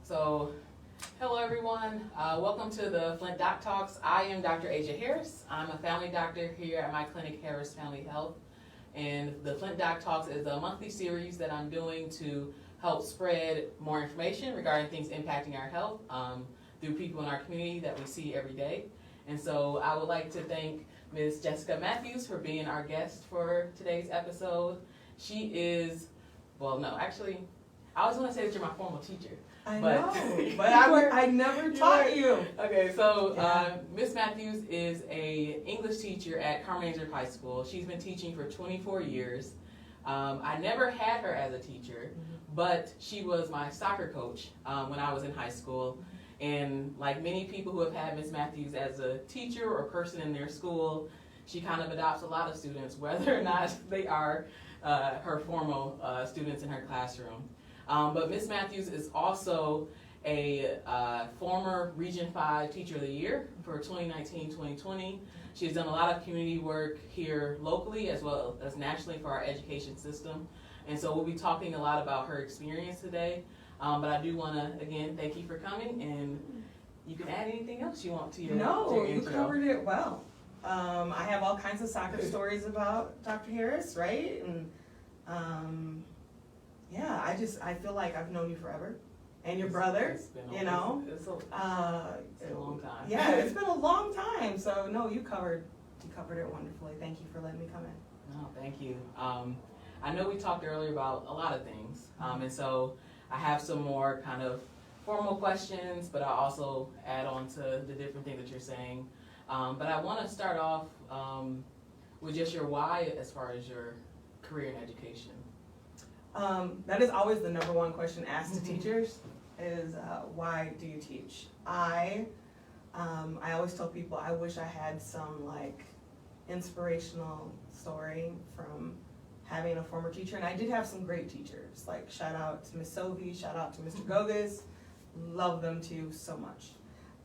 So, hello everyone. Welcome to the Flint Doc Talks. I am Dr. Aisha Harris. I'm a family doctor here at my clinic, Harris Family Health. And the Flint Doc Talks is a monthly series that I'm doing to help spread more information regarding things impacting our health through people in our community that we see every day. And so I would like to thank Ms. Jessyca Mathews for being our guest for today's episode. She is, well, no, actually, I always want to say that you're my formal teacher. I know, but I never taught you. Okay, so Ms. Mathews is a English teacher at Carmen High School. She's been teaching for 24 years. I never had her as a teacher, but she was my soccer coach when I was in high school. And like many people who have had Ms. Mathews as a teacher or person in their school, she kind of adopts a lot of students, whether or not they are her formal students in her classroom. But Ms. Mathews is also a former Region 5 Teacher of the Year for 2019-2020. She's done a lot of community work here locally as well as nationally for our education system. And so we'll be talking a lot about her experience today. But I do want to, again, thank you for coming, and you can add anything else you want to your No, you intro. covered it well. I have all kinds of soccer stories about Dr. Harris, right? And yeah, I feel like I've known you forever, and your brother, It's been you know. It's a long time. Yeah, it's been a long time. So no, you covered it wonderfully. Thank you for letting me come in. No, thank you. I know we talked earlier about a lot of things, and so I have some more kind of formal questions, but I'll also add on to the different things that you're saying. But I want to start off with just your why as far as your career in education. That is always the number one question asked to teachers is why do you teach? I always tell people I wish I had some like inspirational story from having a former teacher, and I did have some great teachers. Like shout out to Miss Sovey, shout out to Mr. Gogas, love them too so much.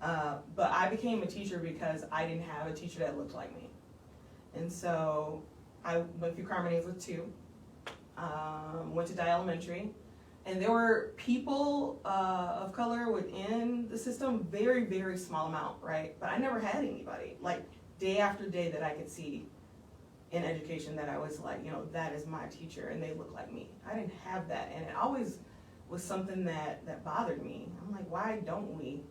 But I became a teacher because I didn't have a teacher that looked like me, and so I went through Carmen with 2. Went to Dye Elementary, and there were people of color within the system, very, very small amount, right? But I never had anybody, like day after day that I could see in education that I was like, you know, that is my teacher and they look like me. I didn't have that, and it always was something that bothered me. I'm like, why don't we,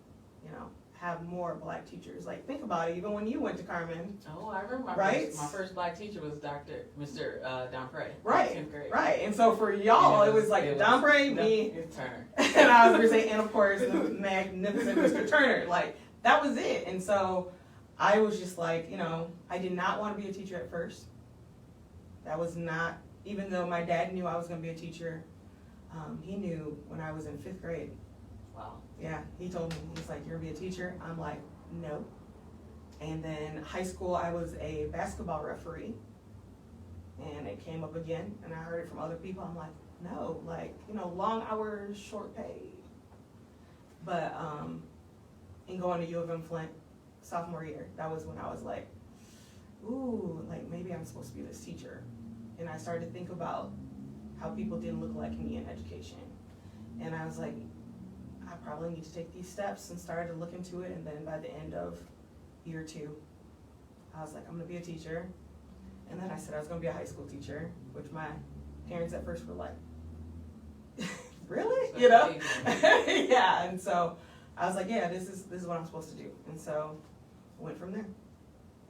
you know, have more black teachers? Like, think about it, even when you went to Carmen. Oh, I remember my first black teacher was Mr. Domprey. Right, 10th grade. right. And so for y'all, it was like Domprey, me, Turner. and I was going to say, and of course, the magnificent Mr. Turner. Like, that was it. And so I was just like, you know, I did not want to be a teacher at first. That was not, even though my dad knew I was going to be a teacher, he knew when I was in 5th grade. Wow. Yeah, he told me, he's like, you're going to be a teacher? I'm like, no. And then high school, I was a basketball referee. And it came up again, and I heard it from other people. I'm like, no, like, you know, long hours, short pay. But in going to U of M Flint, sophomore year, that was when I was like, ooh, like maybe I'm supposed to be this teacher. And I started to think about how people didn't look like me in education. And I was like, I probably need to take these steps, and started to look into it. And then by the end of year 2, I was like, I'm gonna be a teacher. And then I said I was gonna be a high school teacher, which my parents at first were like, really? You know? Yeah, and so I was like, yeah, this is what I'm supposed to do. And so I went from there.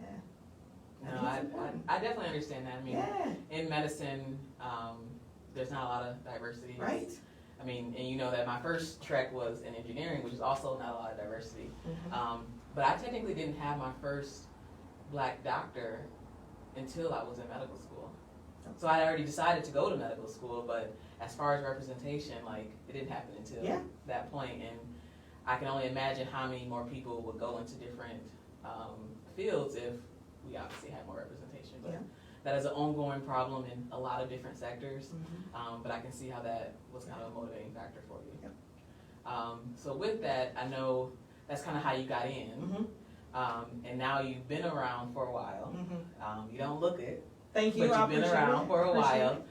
Yeah. No, I definitely understand that. I mean, in medicine, there's not a lot of diversity. Right. I mean, and you know that my first trek was in engineering, which is also not a lot of diversity. But I technically didn't have my first black doctor until I was in medical school. So I already decided to go to medical school, but as far as representation, like, it didn't happen until that point. And I can only imagine how many more people would go into different fields if we obviously had more representation. But that is an ongoing problem in a lot of different sectors. But I can see how that was kind of a motivating factor for you. So with that, I know that's kind of how you got in. And now you've been around for a while. You don't look it. Thank you. But you've been around for a while.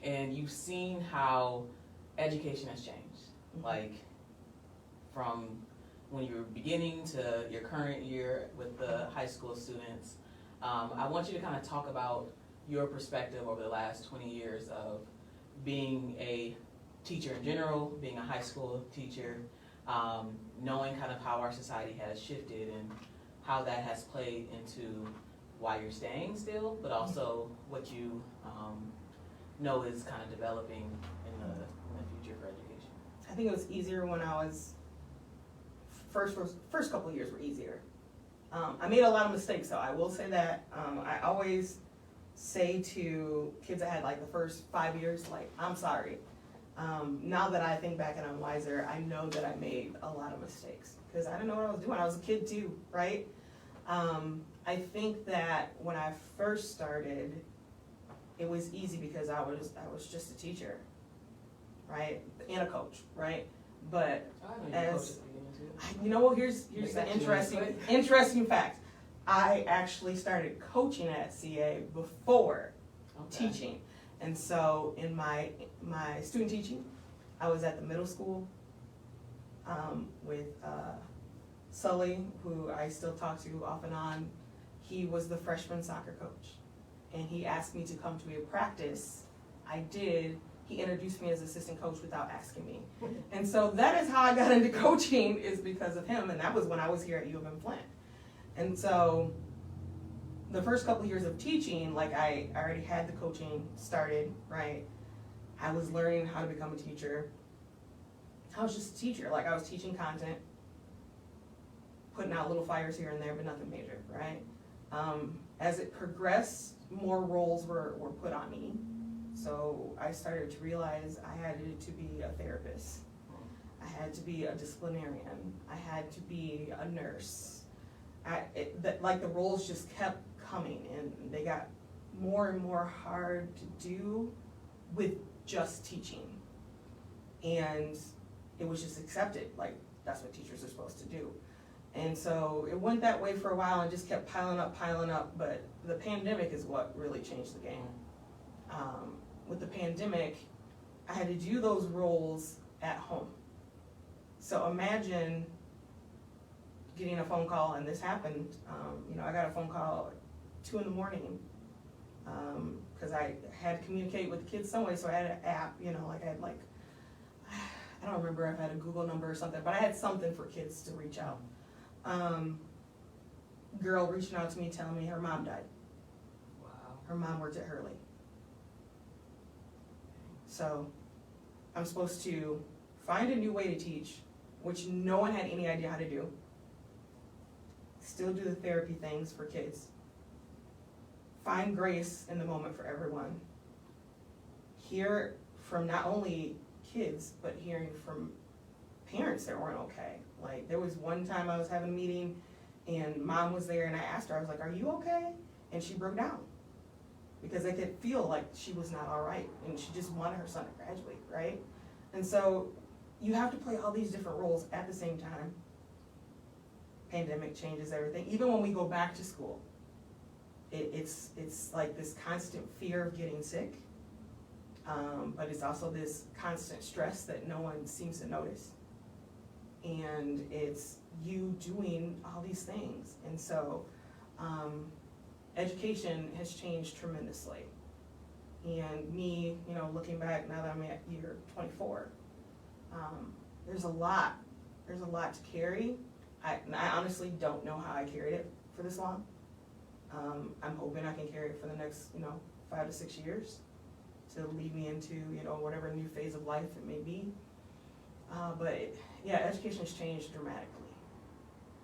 And you've seen how education has changed. Like, from when you were beginning to your current year with the high school students. I want you to kind of talk about your perspective over the last 20 years of being a teacher in general, being a high school teacher, knowing kind of how our society has shifted and how that has played into why you're staying still, but also what you know is kind of developing in the future for education. I think it was easier when I was, first couple of years were easier. I made a lot of mistakes though, I will say that. I always say to kids that had like the first 5 years, like, I'm sorry. Now that I think back and I'm wiser, I know that I made a lot of mistakes because I didn't know what I was doing. I was a kid too, right? I think that when I first started, it was easy because I was just a teacher, right, and a coach, right? But as you know, well, here's the interesting fact. I actually started coaching at CA before teaching, and so in my student teaching, I was at the middle school with Sully, who I still talk to off and on. He was the freshman soccer coach, and he asked me to come to a practice. I did. He introduced me as assistant coach without asking me. And so that is how I got into coaching, is because of him, and that was when I was here at U of M Flint. And so the first couple of years of teaching, like I already had the coaching started, right? I was learning how to become a teacher. I was just a teacher, like I was teaching content, putting out little fires here and there, but nothing major, right? As it progressed, more roles were put on me. So I started to realize I had to be a therapist. I had to be a disciplinarian. I had to be a nurse. Like the roles just kept coming, and they got more and more hard to do with just teaching. And it was just accepted, like that's what teachers are supposed to do. And so it went that way for a while and just kept piling up, but the pandemic is what really changed the game. With the pandemic, I had to do those roles at home. So imagine getting a phone call, and this happened, I got a phone call at 2 a.m, because I had to communicate with the kids some way, so I had an app, I don't remember if I had a Google number or something, but I had something for kids to reach out. Girl reaching out to me telling me her mom died. Wow. Her mom worked at Hurley. So I'm supposed to find a new way to teach, which no one had any idea how to do. Still do the therapy things for kids. Find grace in the moment for everyone. Hear from not only kids, but hearing from parents that weren't okay. Like there was one time I was having a meeting and mom was there, and I asked her, I was like, are you okay? And she broke down because I could feel like she was not all right, and she just wanted her son to graduate, right? And so you have to play all these different roles at the same time. Pandemic changes everything. Even when we go back to school, it's like this constant fear of getting sick, but it's also this constant stress that no one seems to notice. And it's you doing all these things. And so education has changed tremendously. And me, looking back now that I'm at year 24, there's a lot to carry. I honestly don't know how I carried it for this long. I'm hoping I can carry it for the next, 5 to 6 years to lead me into, whatever new phase of life it may be. But education has changed dramatically.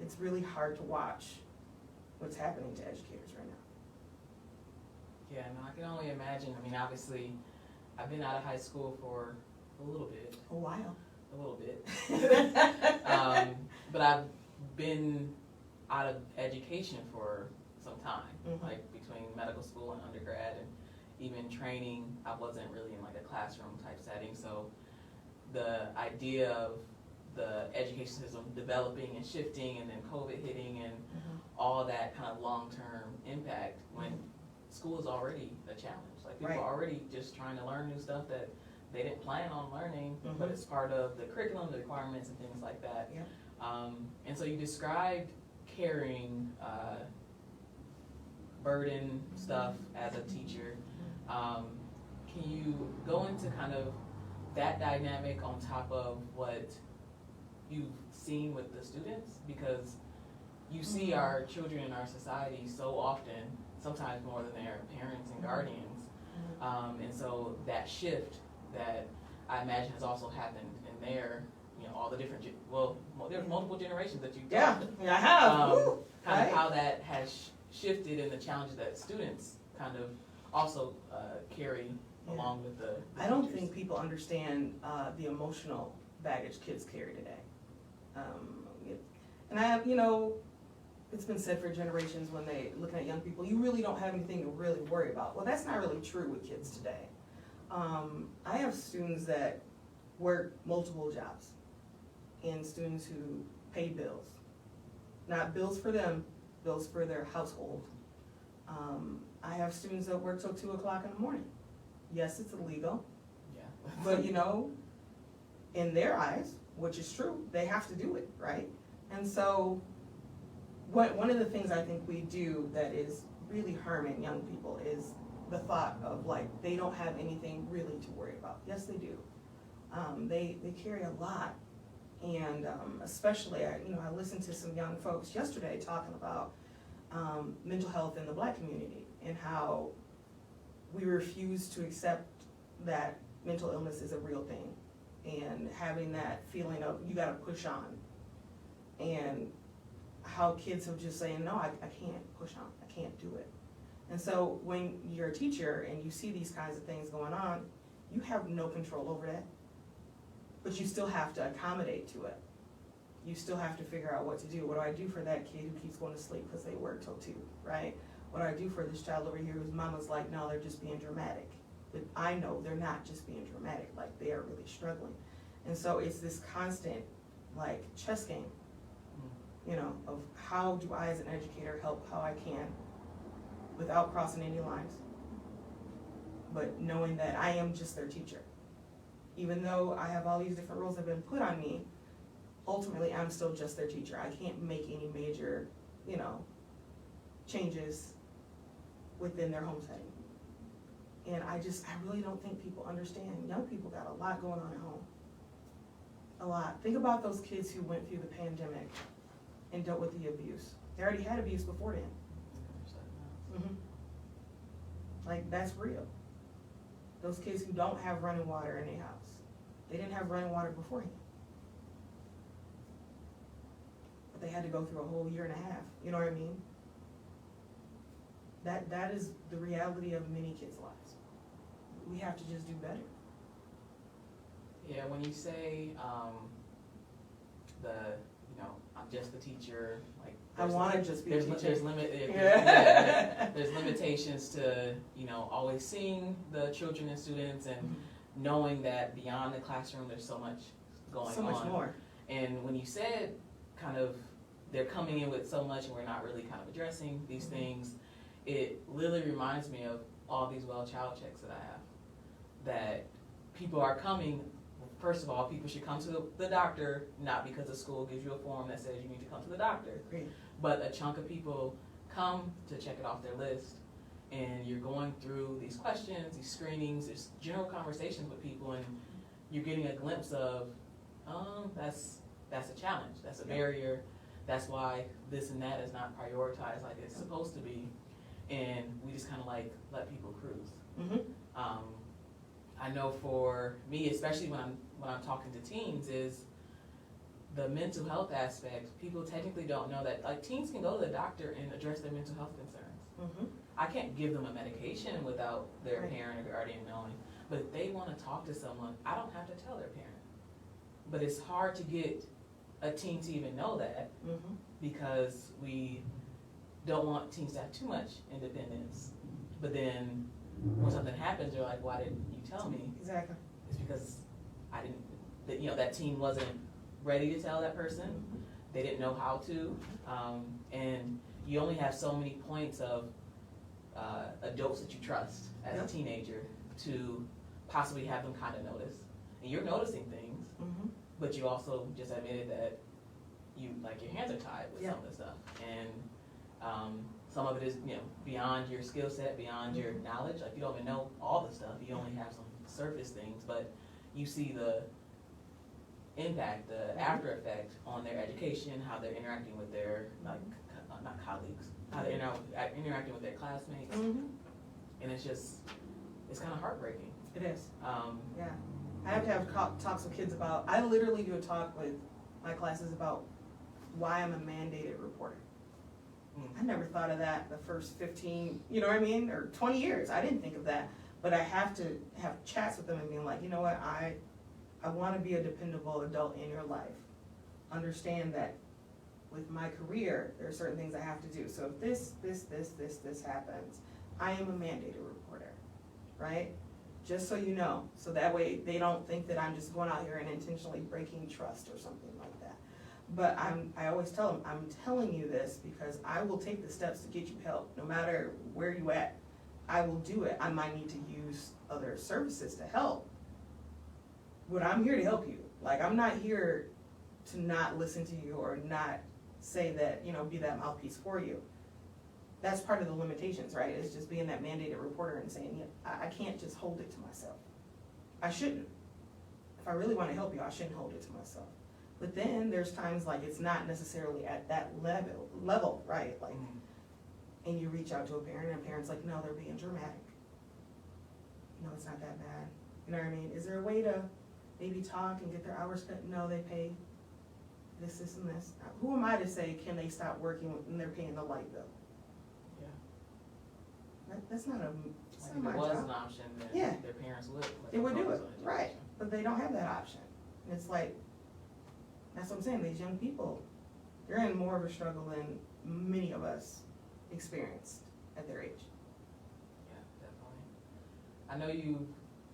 It's really hard to watch what's happening to educators right now. Yeah, no, I can only imagine. I mean, obviously, I've been out of high school for a little bit. A while. A little bit. But I've been out of education for some time, like between medical school and undergrad, and even training. I wasn't really in like a classroom type setting, so the idea of the education system developing and shifting, and then COVID hitting, and all that kind of long-term impact when school is already a challenge. Like people are already just trying to learn new stuff that they didn't plan on learning, Mhm. but it's part of the curriculum, the requirements, and things like that. Yeah. And so you described carrying burden stuff as a teacher. Can you go into kind of that dynamic on top of what you've seen with the students? Because you see our children in our society so often, sometimes more than their parents and guardians. And so that shift that I imagine has also happened in their, all the different, there's multiple generations that you've Yeah, taught. I have. Kind Right. of how that has shifted and the challenges that students kind of also carry along with the I don't teachers. think people understand the emotional baggage kids carry today. And I have, it's been said for generations when they looking at young people, you really don't have anything to really worry about. Well, that's not really true with kids today. I have students that work multiple jobs and students who pay bills. Not bills for them, bills for their household. I have students that work till 2 o'clock in the morning. Yes, it's illegal, Yeah. but in their eyes, which is true, they have to do it, right? And so, one of the things I think we do that is really harming young people is the thought of they don't have anything really to worry about. Yes, they do. They carry a lot, and especially I listened to some young folks yesterday talking about mental health in the Black community and how we refuse to accept that mental illness is a real thing, and having that feeling of you got to push on, and how kids have just saying, no, I can't push on, I can't do it. And so when you're a teacher and you see these kinds of things going on, you have no control over that, but you still have to accommodate to it. You still have to figure out what to do. What do I do for that kid who keeps going to sleep because they work till 2, right? What do I do for this child over here whose mama's like, no, they're just being dramatic. But I know they're not just being dramatic, they are really struggling. And so it's this constant, chess game, of how do I as an educator help how I can without crossing any lines, but knowing that I am just their teacher. Even though I have all these different roles that have been put on me, ultimately I'm still just their teacher. I can't make any major, changes within their home setting. And I really don't think people understand. Young people got a lot going on at home. A lot. Think about those kids who went through the pandemic and dealt with the abuse. They already had abuse before then. That's real. Those kids who don't have running water in their house. They didn't have running water beforehand. But they had to go through a whole year and a half. You know what I mean? That is the reality of many kids' lives. We have to just do better. Yeah, when you say I'm just the teacher, I want to just be a teacher. There's limitations to always seeing the children and students and knowing that beyond the classroom there's so much going on. So much more. And when you said kind of they're coming in with so much and we're not really kind of addressing these things, it literally reminds me of all these well child checks that I have. That people are coming. First of all, people should come to the doctor, not because the school gives you a form that says you need to come to the doctor. Great. But a chunk of people come to check it off their list, and you're going through these questions, these screenings, there's general conversations with people, and you're getting a glimpse of, that's a challenge, that's a barrier, that's why this and that is not prioritized like it's supposed to be, and we just kind of let people cruise. I know for me, especially when I'm talking to teens, is the mental health aspect. People technically don't know that teens can go to the doctor and address their mental health concerns. I can't give them a medication without their parent or guardian knowing. But if they want to talk to someone, I don't have to tell their parent. But it's hard to get a teen to even know that because we don't want teens to have too much independence. But then when something happens, they're like, why didn't you tell me? Exactly. It's because I didn't, that teen wasn't ready to tell that person. They didn't know how to. And you only have so many points of adults that you trust as a teenager to possibly have them kind of notice. And you're noticing things, but you also just admitted that you, like, your hands are tied with some of the stuff. And some of it is, you know, beyond your skill set, beyond your knowledge. Like, you don't even know all the stuff. You only have some surface things, but you see the impact, the after effect on their education, how they're interacting with their, like, not colleagues, how they're interacting with their classmates. And it's just, it's kind of heartbreaking. It is. Yeah. I have to have talks with kids about, I literally do a talk with my classes about why I'm a mandated reporter. I never thought of that the first 15, you know what I mean, or 20 years. I didn't think of that. But I have to have chats with them and being like, you know what, I want to be a dependable adult in your life. Understand that with my career, there are certain things I have to do. So if this happens, I am a mandated reporter, right? Just so you know. So that way they don't think that I'm just going out here and intentionally breaking trust or something like that. But I always tell them, I'm telling you this because I will take the steps to get you help, no matter where you at. I will do it. I might need to use other services to help, but I'm here to help you. Like, I'm not here to not listen to you or not say that, you know, be that mouthpiece for you. That's part of the limitations, right? It's just being that mandated reporter and saying, yeah, I can't just hold it to myself. I shouldn't. If I really want to help you, I shouldn't hold it to myself. But then there's times like it's not necessarily at that level, right? Like, and you reach out to a parent and a parent's like, no, they're being dramatic. No, it's not that bad. You know what I mean? Is there a way to maybe talk and get their hours cut? No, they pay this, and this. Who am I to say, can they stop working when they're paying the light bill? Yeah. That's not Like, if it was an option, then their parents would. They would do it, right. But they don't have that option. And it's like, that's what I'm saying, these young people, they're in more of a struggle than many of us experienced at their age. Yeah, definitely. I know you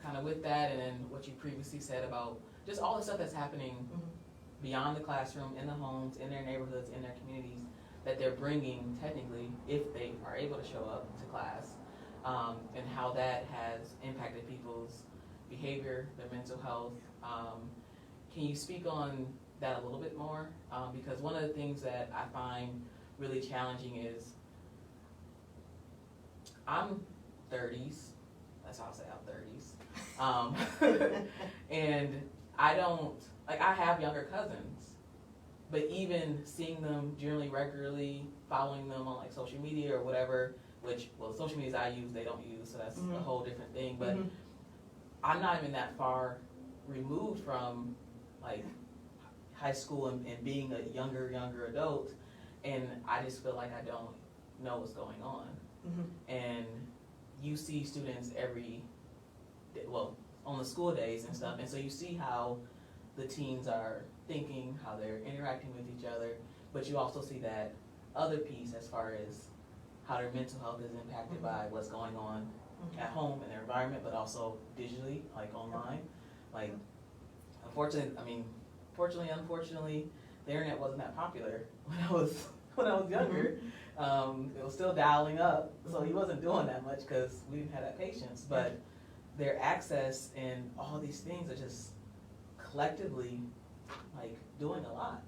kind of with that, and then what you previously said about just all the stuff that's happening beyond the classroom, in the homes, in their neighborhoods, in their communities, that they're bringing technically, if they are able to show up to class, and how that has impacted people's behavior, their mental health. Can you speak on that a little bit more? Because one of the things that I find really challenging is I'm 30s, that's how I say I'm 30s, and I don't, like, I have younger cousins, but even seeing them generally regularly, following them on like social media or whatever, which, well, social media I use, they don't use, so that's a whole different thing, but I'm not even that far removed from like high school and being a younger adult, and I just feel like I don't know what's going on. And you see students every day, well, on the school days and stuff, and so you see how the teens are thinking, how they're interacting with each other, but you also see that other piece as far as how their mental health is impacted by what's going on at home in their environment, but also digitally, like online. Like, unfortunately, the internet wasn't that popular when I was younger. It was still dialing up, so he wasn't doing that much because we didn't have that patience. But their access and all these things are just collectively like doing a lot.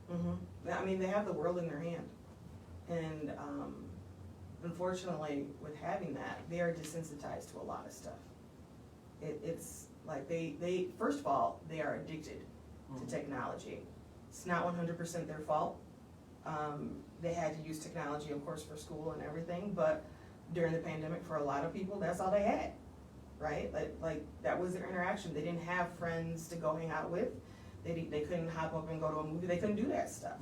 I mean, they have the world in their hand, and unfortunately, with having that, they are desensitized to a lot of stuff. It's like they first of all, they are addicted to technology. It's not 100% their fault. They had to use technology, of course, for school and everything, but during the pandemic, for a lot of people, that's all they had, right? Like that was their interaction. They didn't have friends to go hang out with. They couldn't hop up and go to a movie. They couldn't do that stuff.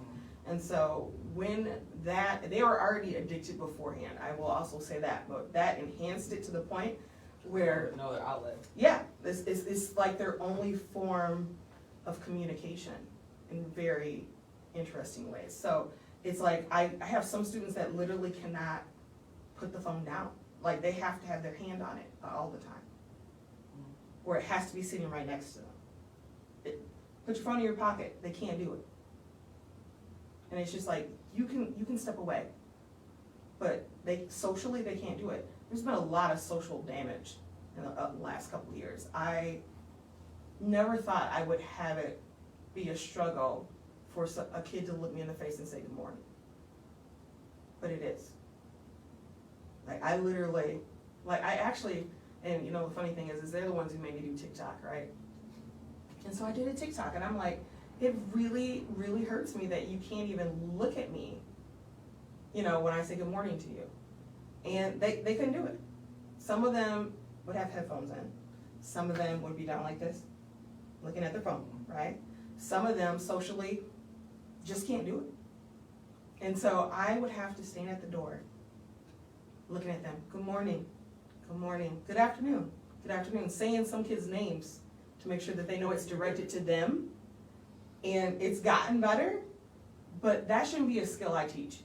And so when they were already addicted beforehand, I will also say that, but that enhanced it to the point where another outlet. Yeah, it's like their only form of communication in very interesting ways. So it's like I have some students that literally cannot put the phone down. Like, they have to have their hand on it all the time, or it has to be sitting right next to them. Put your phone in your pocket. They can't do it. And it's just like, you can step away, but socially they can't do it. There's been a lot of social damage in the last couple of years. I never thought I would have it be a struggle for a kid to look me in the face and say good morning. But it is. Like, I literally, like, I actually, and you know, the funny thing is they're the ones who made me do TikTok, right? And so I did a TikTok, and I'm like, it really, really hurts me that you can't even look at me, you know, when I say good morning to you. And they couldn't do it. Some of them would have headphones in. Some of them would be down like this, looking at their phone, right? Some of them socially just can't do it. And so I would have to stand at the door, looking at them, good morning, good afternoon, saying some kids' names to make sure that they know it's directed to them. And it's gotten better, but that shouldn't be a skill I teach.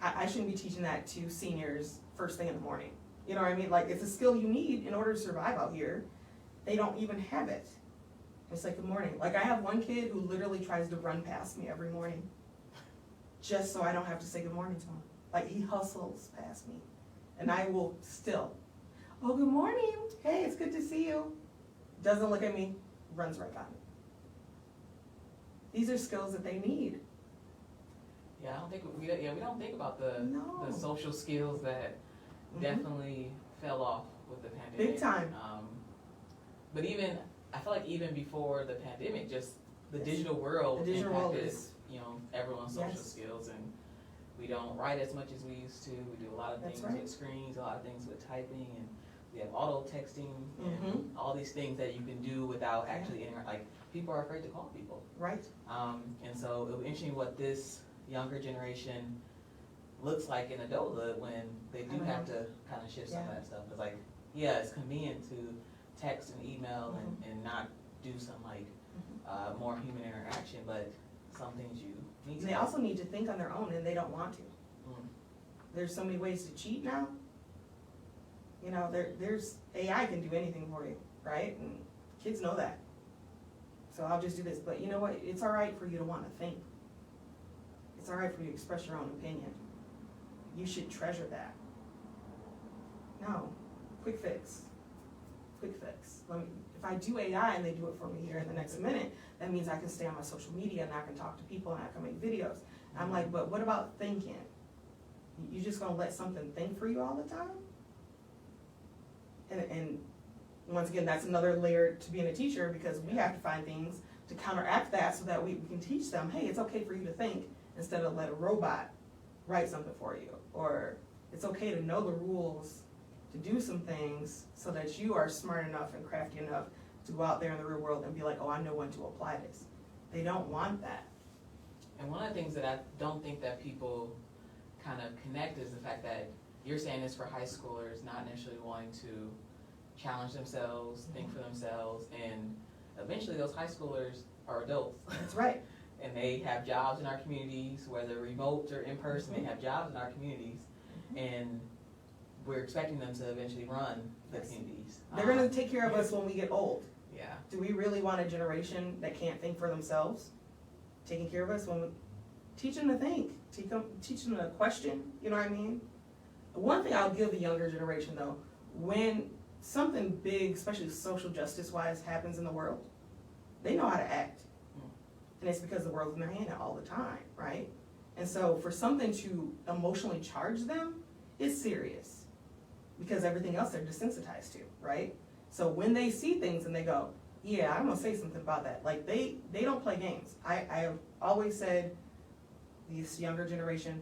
I shouldn't be teaching that to seniors first thing in the morning. You know what I mean? Like, it's a skill you need in order to survive out here. They don't even have it. It's like, good morning. Like, I have one kid who literally tries to run past me every morning just so I don't have to say good morning to him. Like, he hustles past me. And I will still, oh, good morning. Hey, it's good to see you. Doesn't look at me, runs right by me. These are skills that they need. Yeah, we don't think about the social skills that definitely fell off with the pandemic. Big time. But even, I feel like even before the pandemic, just the digital world impacted, you know, everyone's social skills, and we don't write as much as we used to. We do a lot of things with screens, a lot of things with typing, and we have auto texting and all these things that you can do without actually interacting. Like, people are afraid to call people. Right. And so it'll be interesting what this younger generation looks like in adulthood when they do have to kind of shift some of that stuff. Because, like, yeah, it's convenient to text and email and not do some, like, more human interaction, but some things you need to. They also need to think on their own, and they don't want to. There's so many ways to cheat now. You know, there's AI can do anything for you, right? And kids know that. So I'll just do this. But you know what? It's all right for you to want to think. It's all right for you to express your own opinion. You should treasure that. No, quick fix. If I do AI and they do it for me here in the next minute, that means I can stay on my social media and I can talk to people and I can make videos. I'm like, but what about thinking? You just gonna let something think for you all the time? And once again, that's another layer to being a teacher, because we have to find things to counteract that so that we can teach them, hey, it's okay for you to think instead of let a robot write something for you. Or it's okay to know the rules to do some things so that you are smart enough and crafty enough to go out there in the real world and be like, oh, I know when to apply this. They don't want that. And one of the things that I don't think that people kind of connect is the fact that you're saying this for high schoolers, not necessarily wanting to challenge themselves, think for themselves, and eventually those high schoolers are adults. That's right. And they have jobs in our communities, whether remote or in person, they have jobs in our communities, and we're expecting them to eventually run the communities. They're going to take care of us when we get old. Yeah. Do we really want a generation that can't think for themselves taking care of us? When we teach them to think, teach them to question, you know what I mean? One thing I'll give the younger generation though, when something big, especially social justice wise, happens in the world, they know how to act. And it's because the world's in their hand all the time, right? And so for something to emotionally charge them, it's serious. Because everything else they're desensitized to, right? So when they see things and they go, yeah, I'm gonna say something about that. Like, they don't play games. I have always said this younger generation,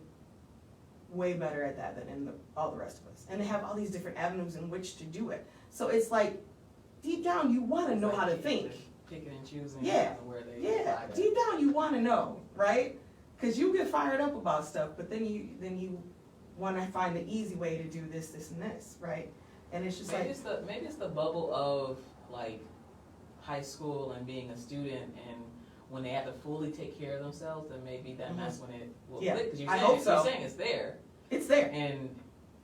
way better at that than all the rest of us. And they have all these different avenues in which to do it. So it's like, deep down, you wanna know how to think. Picking and choosing where they deep down you wanna know, right? Because you get fired up about stuff, but then you want to find the easy way to do this, this, and this, right? And it's just maybe it's the bubble of like high school and being a student, and when they have to fully take care of themselves, then maybe that's when it will click. Because you're saying it's there. It's there. And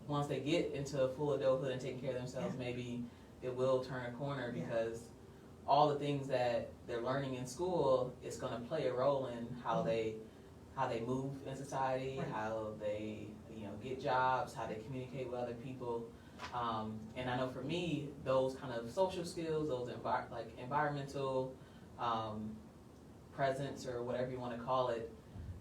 once they get into full adulthood and taking care of themselves, maybe it will turn a corner, because all the things that they're learning in school is going to play a role in how they move in society, how they get jobs, how they communicate with other people. And I know for me, those kind of social skills, those environmental presence or whatever you want to call it,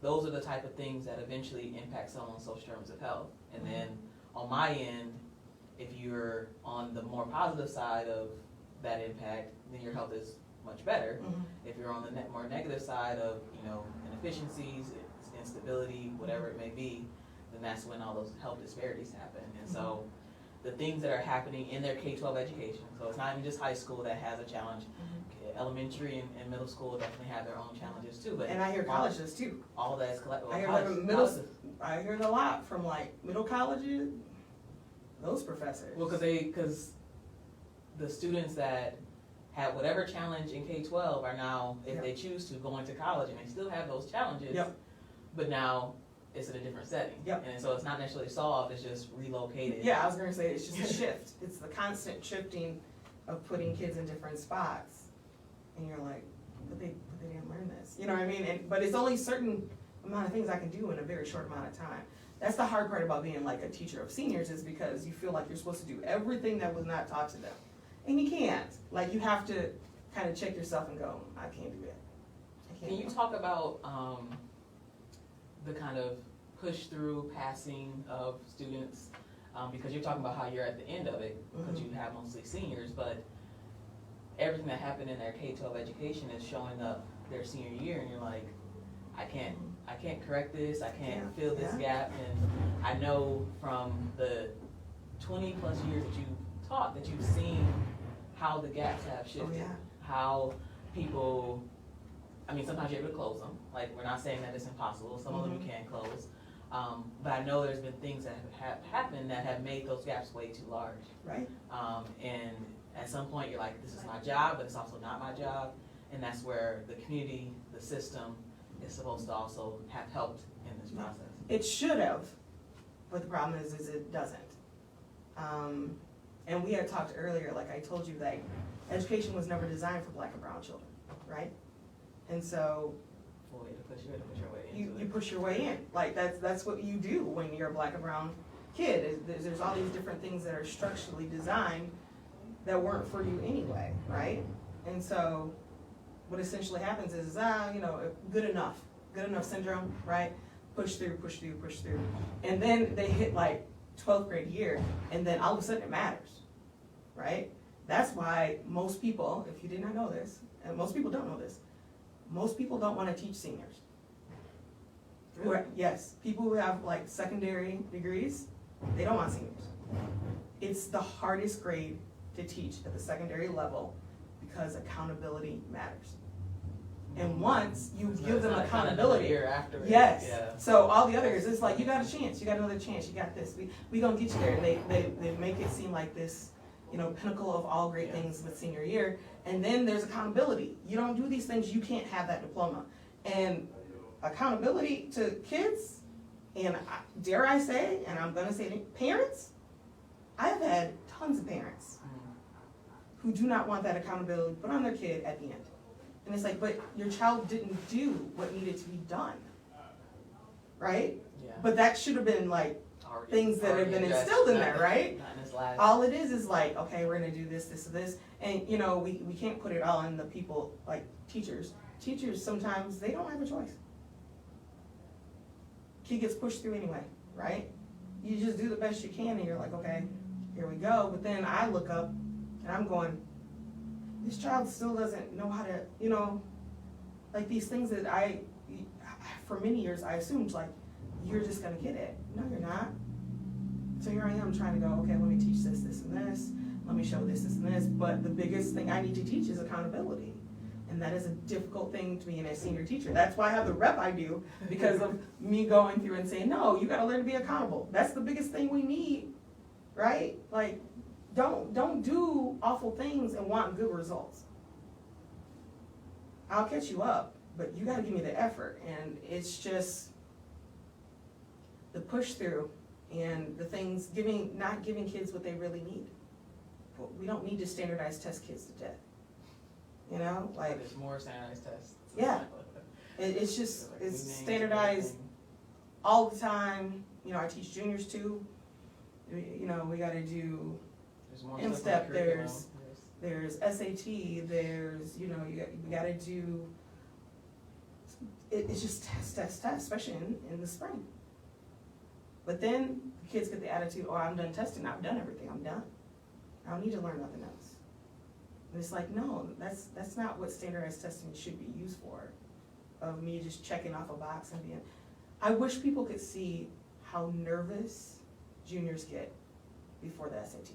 those are the type of things that eventually impact someone's social terms of health. And then on my end, if you're on the more positive side of that impact, then your health is much better. If you're on the more negative side of, inefficiencies, instability, whatever it may be, then that's when all those health disparities happen. And so the things that are happening in their K-12 education, so it's not even just high school that has a challenge. Elementary and middle school definitely have their own challenges too. But and I hear colleges too. All of that is collective. I hear it a lot from like middle colleges, those professors. Well, because the students that have whatever challenge in K-12 are now, if they choose to, go into college, and they still have those challenges. But now it's in a different setting. And so it's not necessarily solved, it's just relocated. Yeah, I was going to say it's just a shift. It's the constant shifting of putting kids in different spots. And you're like, but they didn't learn this. You know what I mean? But it's only a certain amount of things I can do in a very short amount of time. That's the hard part about being like a teacher of seniors, is because you feel like you're supposed to do everything that was not taught to them. And you can't. Like, you have to kind of check yourself and go, I can't do that. Can you talk about the kind of push through passing of students? Because you're talking about how you're at the end of it, because you have mostly seniors, but everything that happened in their K-12 education is showing up their senior year, and you're like, I can't correct this, I can't fill this gap. And I know from the 20 plus years that you've taught that you've seen how the gaps have shifted, how people, sometimes you're able to close them. Like, we're not saying that it's impossible, some of them you can close. But I know there's been things that have happened that have made those gaps way too large. Right. And at some point you're like, this is my job, but it's also not my job. And that's where the community, the system, is supposed to also have helped in this process. It should have, but the problem is it doesn't. And we had talked earlier, like I told you, that education was never designed for Black and brown children, right? And so You push your way into you push your way in. Like, that's what you do when you're a Black and brown kid. There's all these different things that are structurally designed that weren't for you anyway, right? And so what essentially happens is, good enough syndrome, right? Push through. And then they hit like 12th grade year, and then all of a sudden it matters, right? That's why most people, if you did not know this, and most people don't know this, most people don't want to teach seniors. Really? Yes, people who have like secondary degrees, they don't want seniors. It's the hardest grade to teach at the secondary level because accountability matters. And once you give them accountability, year after, so all the others, it's like, you got a chance, you got another chance, you got this. We gonna get you there. And they make it seem like this, pinnacle of all great things with senior year. And then there's accountability. You don't do these things, you can't have that diploma. And accountability to kids, and dare I say, and I'm gonna say parents, I've had tons of parents who do not want that accountability put on their kid at the end. And it's like, but your child didn't do what needed to be done, right? Yeah. But that should have been like things that have been instilled in there, right? All it is like, okay, we're gonna do this, and we can't put it all on the people, like teachers. Teachers, sometimes they don't have a choice. Kid gets pushed through anyway, right? You just do the best you can, and you're like, okay, here we go. But then I look up, and I'm going, this child still doesn't know how to, like these things that for many years, I assumed like, you're just gonna get it. No, you're not. So here I am trying to go, okay, let me teach this, and this. Let me show this, and this. But the biggest thing I need to teach is accountability. And that is a difficult thing to be a senior teacher. That's why I have the rep I do, because of me going through and saying, no, you gotta learn to be accountable. That's the biggest thing we need, right? Like, don't do awful things and want good results. I'll catch you up, but you gotta give me the effort. And it's just the push through and the things, not giving kids what they really need. We don't need to standardize test kids to death. Like, there's more standardized tests. Yeah. It's standardized all the time. I teach juniors too. we got to do There's more in stuff step. on the curriculum. There's SAT. There's you got to do. It's just test, especially in the spring. But then the kids get the attitude, oh, I'm done testing. I've done everything. I'm done. I don't need to learn nothing else. And it's like, no, that's not what standardized testing should be used for. Of me just checking off a box and being. I wish people could see how nervous juniors get before the SAT.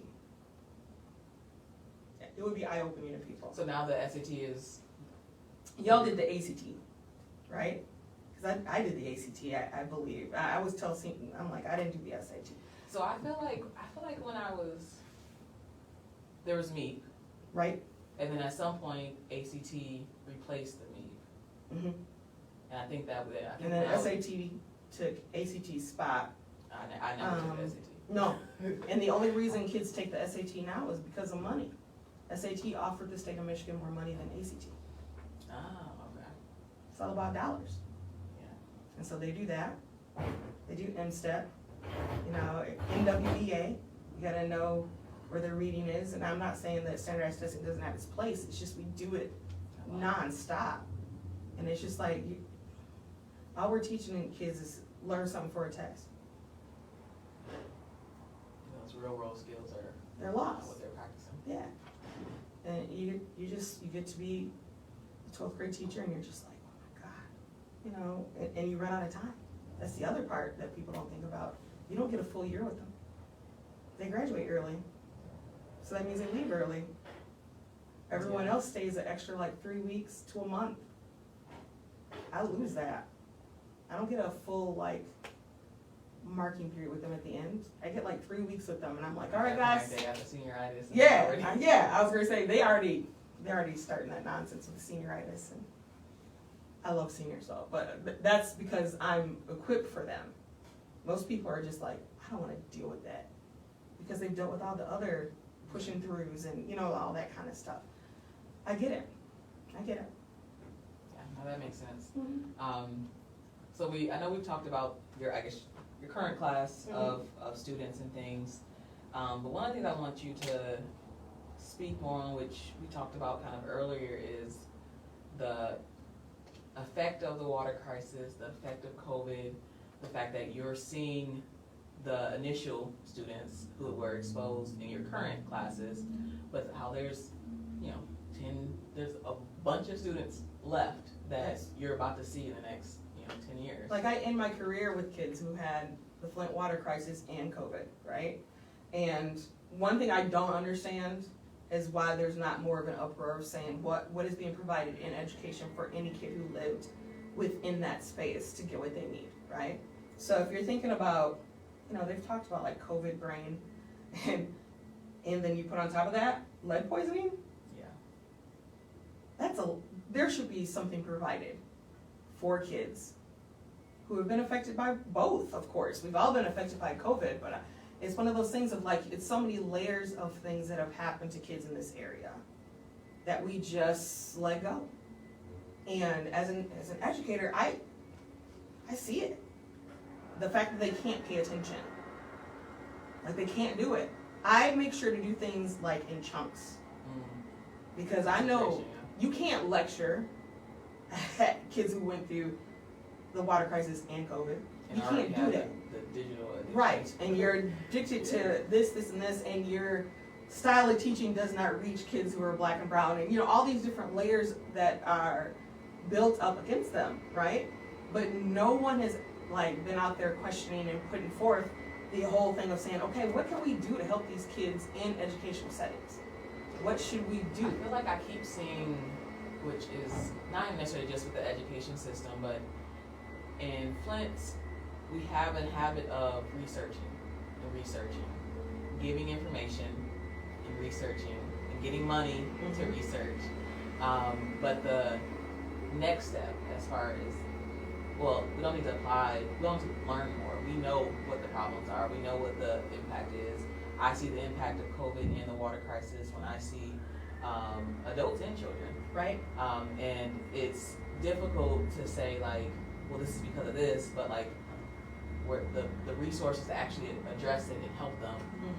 It would be eye-opening to people. So now the SAT is. Y'all did the ACT, right? Because I did the ACT, I believe. I was telling, I'm like, I didn't do the SAT. So I feel like when there was MEP. Right? And then at some point, ACT replaced the MEP. Mm-hmm. And I think that would. And then SAT took ACT's spot. I never took the SAT. No. And the only reason kids take the SAT now is because of money. SAT offered the state of Michigan more money than ACT. Oh, okay. It's all about dollars. Yeah. And so they do that. They do NSTEP. NWEA. You gotta know where their reading is. And I'm not saying that standardized testing doesn't have its place. It's just we do it nonstop. And it's just like, all we're teaching kids is learn something for a test. Those real world skills are. They're Not lost. what they're practicing. Yeah. And you get to be a 12th grade teacher and you're just like, oh my God, and you run out of time. That's the other part that people don't think about. You don't get a full year with them. They graduate early. So that means they leave early. Everyone else stays an extra like 3 weeks to a month. I lose that. I don't get a full like marking period with them at the end. I get like 3 weeks with them and I'm like, all right guys. They got the senioritis. Yeah, I was gonna say they're already starting that nonsense with the senioritis, and I love seniors though, but that's because I'm equipped for them. Most people are just like, I don't wanna deal with that because they've dealt with all the other pushing throughs and all that kind of stuff. I get it. Yeah, no, that makes sense. Mm-hmm. So I know we've talked about your current class Mm-hmm. of students and things, but one of the things I want you to speak more on, which we talked about kind of earlier, is the effect of the water crisis, the effect of COVID, the fact that you're seeing the initial students who were exposed in your current classes, but how there's there's a bunch of students left that you're about to see in the next 10 years. Like I end my career with kids who had the Flint water crisis and COVID, right? And one thing I don't understand is why there's not more of an uproar of saying what is being provided in education for any kid who lived within that space to get what they need, right? So if you're thinking about, they've talked about like COVID brain, and then you put on top of that lead poisoning. Yeah. There should be something provided for kids who have been affected by both, of course. We've all been affected by COVID, but it's one of those things of like, it's so many layers of things that have happened to kids in this area that we just let go. And as an educator, I see it. The fact that they can't pay attention. Like they can't do it. I make sure to do things like in chunks. Because I know you can't lecture at kids who went through the water crisis and COVID. You can't do that. The digital addiction. Right, and you're addicted to this, and this, and your style of teaching does not reach kids who are black and brown, and all these different layers that are built up against them, right? But no one has been out there questioning and putting forth the whole thing of saying, okay, what can we do to help these kids in educational settings? What should we do? I feel like I keep seeing, which is not necessarily just with the education system, but in Flint, we have a habit of researching, giving information and researching, and getting money to research. But the next step, as far as, we don't need to apply, we don't need to learn more. We know what the problems are. We know what the impact is. I see the impact of COVID and the water crisis when I see adults and children. Right. And it's difficult to say this is because of this, but where the resources to actually address it and help them,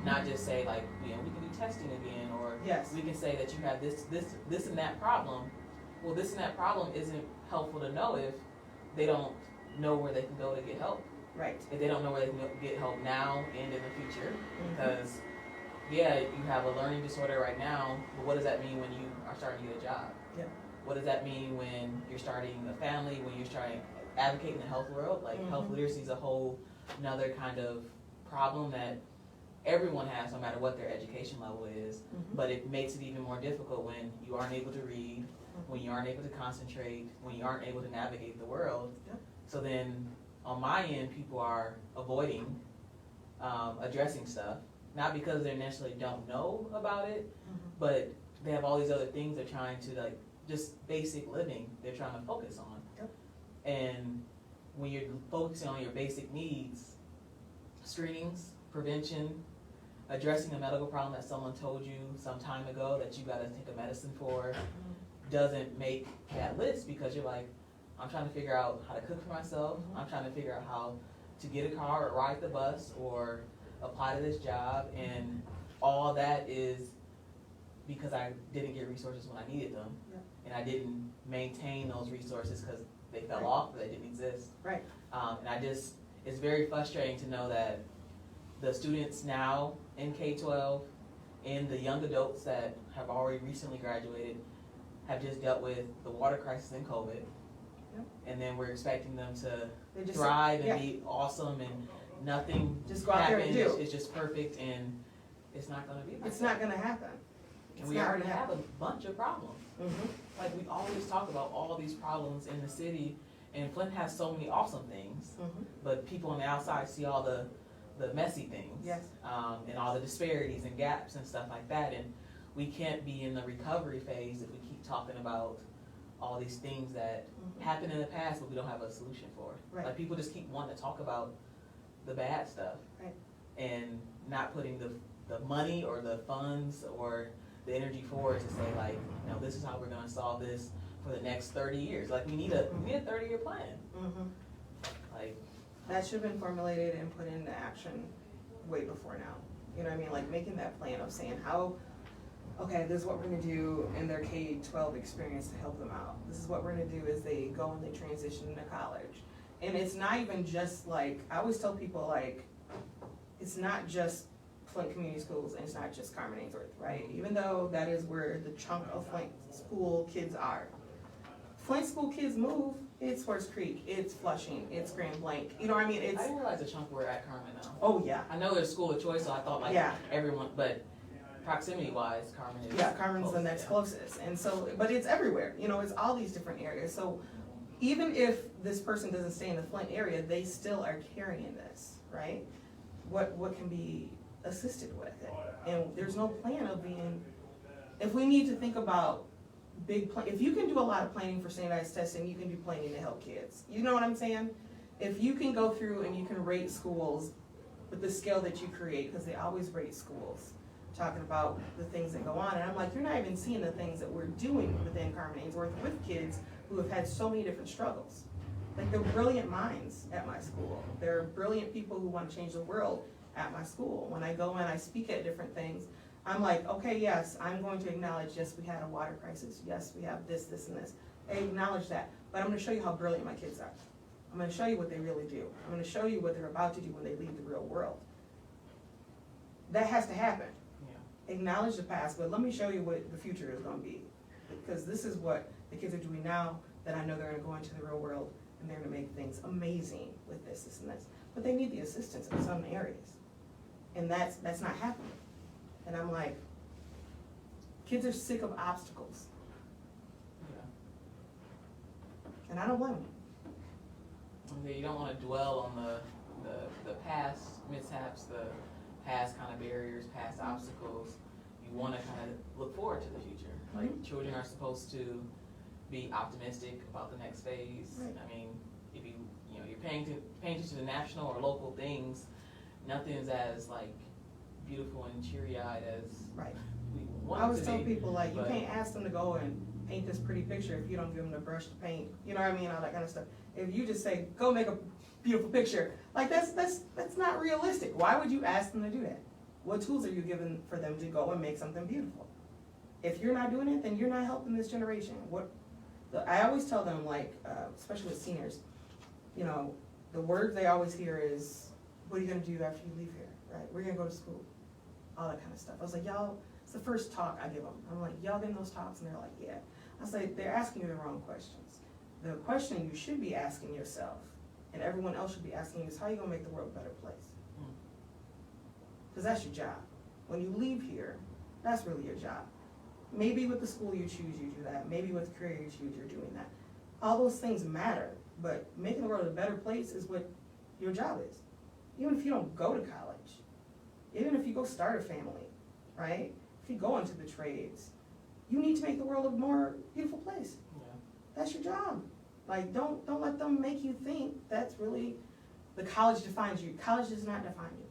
not just say like, we can do testing again, or Yes. we can say that you have this and that problem. Well, this and that problem isn't helpful to know if they don't know where they can go to get help. Right. If they don't know where they can go get help now and in the future, because yeah, you have a learning disorder right now, but what does that mean when you are starting to get a job? Yeah. What does that mean when you're starting a family, when you're starting advocating the health world? Like health literacy is a whole another kind of problem that everyone has, no matter what their education level is, but it makes it even more difficult when you aren't able to read, when you aren't able to concentrate, when you aren't able to navigate the world. Yeah. So then on my end, people are avoiding addressing stuff, not because they necessarily don't know about it, but they have all these other things they're trying to, like, just basic living they're trying to focus on. Yep. And when you're focusing on your basic needs, screenings, prevention, addressing a medical problem that someone told you some time ago that you gotta take a medicine for, doesn't make that list, because you're like, I'm trying to figure out how to cook for myself, I'm trying to figure out how to get a car or ride the bus or apply to this job, and all that is because I didn't get resources when I needed them, and I didn't maintain those resources because they fell off, or they didn't exist. Right. And it's very frustrating to know that the students now in K-12 and the young adults that have already recently graduated have just dealt with the water crisis and COVID. Yep. And then we're expecting them to They just thrive and be awesome, and nothing just go out there and happens. do. It's just perfect, and it's not gonna be like It's that. not gonna happen. And we already have a bunch of problems. Mm-hmm. Like, we always talk about all these problems in the city, and Flint has so many awesome things, but people on the outside see all the messy things. Yes. And all the disparities and gaps and stuff like that, and we can't be in the recovery phase if we keep talking about all these things that happened in the past but we don't have a solution for. Right. Like, people just keep wanting to talk about the bad stuff, Right. and not putting the money or the funds or the energy forward to say, like, no, this is how we're gonna solve this for the next 30 years. Like, we need a 30-year plan. Like, That should have been formulated and put into action way before now. You know what I mean? Like, making that plan of saying how, okay, this is what we're gonna do in their K-12 experience to help them out. This is what we're gonna do as they go and they transition into college. And it's not even just like, I always tell people, like, it's not just Flint Community Schools and it's not just Carmen Ainsworth, right? Even though that is where the chunk of Flint school kids are. Flint school kids move, it's Horse Creek, it's Flushing, it's Grand Blanc, you know what I mean? I It's, didn't realize the chunk were at Carmen now. oh yeah, I know there's school of choice, so I thought like Yeah. everyone, but proximity-wise, Carmen is. yeah, Carmen's the next yeah. closest. And so, but it's everywhere, you know, it's all these different areas. So even if this person doesn't stay in the Flint area, they still are carrying this, right? What can be assisted with it? And there's no plan of being, if we need to think about big plan, if you can do a lot of planning for standardized testing, you can do planning to help kids. You know what I'm saying? If you can go through and you can rate schools with the scale that you create, because they always rate schools, talking about the things that go on, and I'm like, you're not even seeing the things that we're doing within Carmen Ainsworth with kids who have had so many different struggles. Like, they're brilliant minds at my school. There are brilliant people who want to change the world at my school. When I go in, I speak at different things. I'm like, okay, yes, I'm going to acknowledge, yes, we had a water crisis. Yes, we have this, this, and this. I acknowledge that, but I'm gonna show you how brilliant my kids are. I'm gonna show you what they really do. I'm gonna show you what they're about to do when they leave the real world. That has to happen. Yeah. Acknowledge the past, but let me show you what the future is gonna be. Because this is what the kids are doing now, that I know they're gonna go into the real world, and they're gonna make things amazing with this, this, and this. But they need the assistance in some areas. And that's not happening. And I'm like, kids are sick of obstacles. Yeah. And I don't blame them. Okay, you don't want to dwell on the past mishaps, the past kind of barriers, past obstacles. You want to kind of look forward to the future. Like, children are supposed to be optimistic about the next phase. Right. I mean, if you're paying attention to the national or local things, nothing's as like beautiful and cheery-eyed as Right. we want I it always to tell be, people, like, you but- can't ask them to go and paint this pretty picture if you don't give them the brush to paint. You know what I mean? All that kind of stuff. If you just say, go make a beautiful picture. Like that's not realistic. Why would you ask them to do that? What tools are you given for them to go and make something beautiful? If you're not doing it, then you're not helping this generation. I always tell them, like, especially with seniors, you know, the word they always hear is, what are you gonna do after you leave here, right? We're gonna go to school, all that kind of stuff. I was like, y'all, it's the first talk I give them. I'm like, y'all getting those talks? And they're like, yeah. I was like, they're asking you the wrong questions. The question you should be asking yourself, and everyone else should be asking you, is how are you gonna make the world a better place? Because that's your job. When you leave here, that's really your job. Maybe with the school you choose, you do that. Maybe with the career you choose, you're doing that. All those things matter, but making the world a better place is what your job is. Even if you don't go to college, even if you go start a family, right? If you go into the trades, you need to make the world a more beautiful place. Yeah. That's your job. Like, don't let them make you think that's really, the college defines you. College does not define you.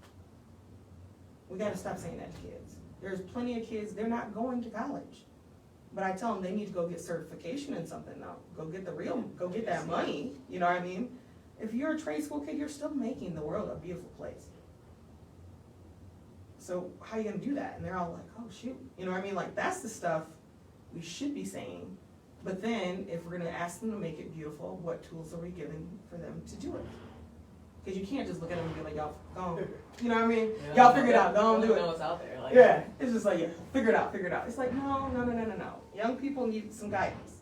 We gotta stop saying that to kids. There's plenty of kids, they're not going to college. But I tell them they need to go get certification in something now. Go get that money, you know what I mean? If you're a trade school kid, you're still making the world a beautiful place. So how are you gonna do that? And they're all like, oh shoot, you know what I mean? Like, that's the stuff we should be saying. But then, if we're gonna ask them to make it beautiful, what tools are we giving for them to do it? Because you can't just look at them and be like, y'all, go on. You know what I mean? Yeah, Y'all figure it out, go on, do it. Know what's out there. Like, Yeah, it's just like, yeah, figure it out. It's like, no. Young people need some guidance.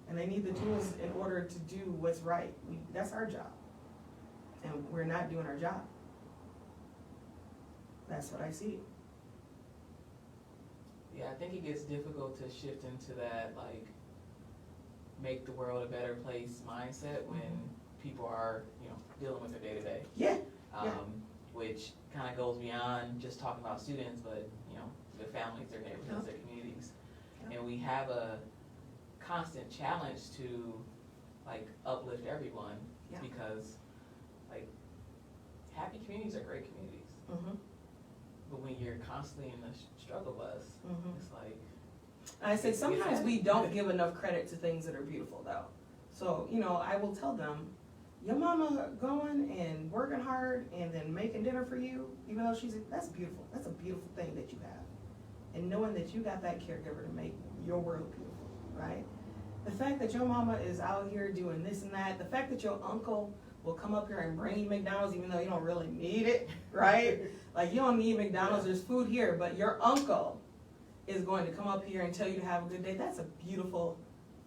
And they need the tools in order to do what's right. That's our job. And we're not doing our job. That's what I see. Yeah, I think it gets difficult to shift into that, like, make the world a better place mindset when people are, you know, dealing with their day-to-day. Yeah. Which kind of goes beyond just talking about students, but, you know, their families, their neighborhoods, their communities. And we have a constant challenge to, like, uplift everyone because, like, happy communities are great communities. But when you're constantly in the struggle bus, it's like... I say sometimes we don't give enough credit to things that are beautiful, though. So, you know, I will tell them, your mama going and working hard and then making dinner for you, even though that's beautiful. That's a beautiful thing that you have. And knowing that you got that caregiver to make your world beautiful, right? The fact that your mama is out here doing this and that, the fact that your uncle will come up here and bring you McDonald's even though you don't really need it, right? Like, you don't need McDonald's, there's food here, but your uncle is going to come up here and tell you to have a good day. That's a beautiful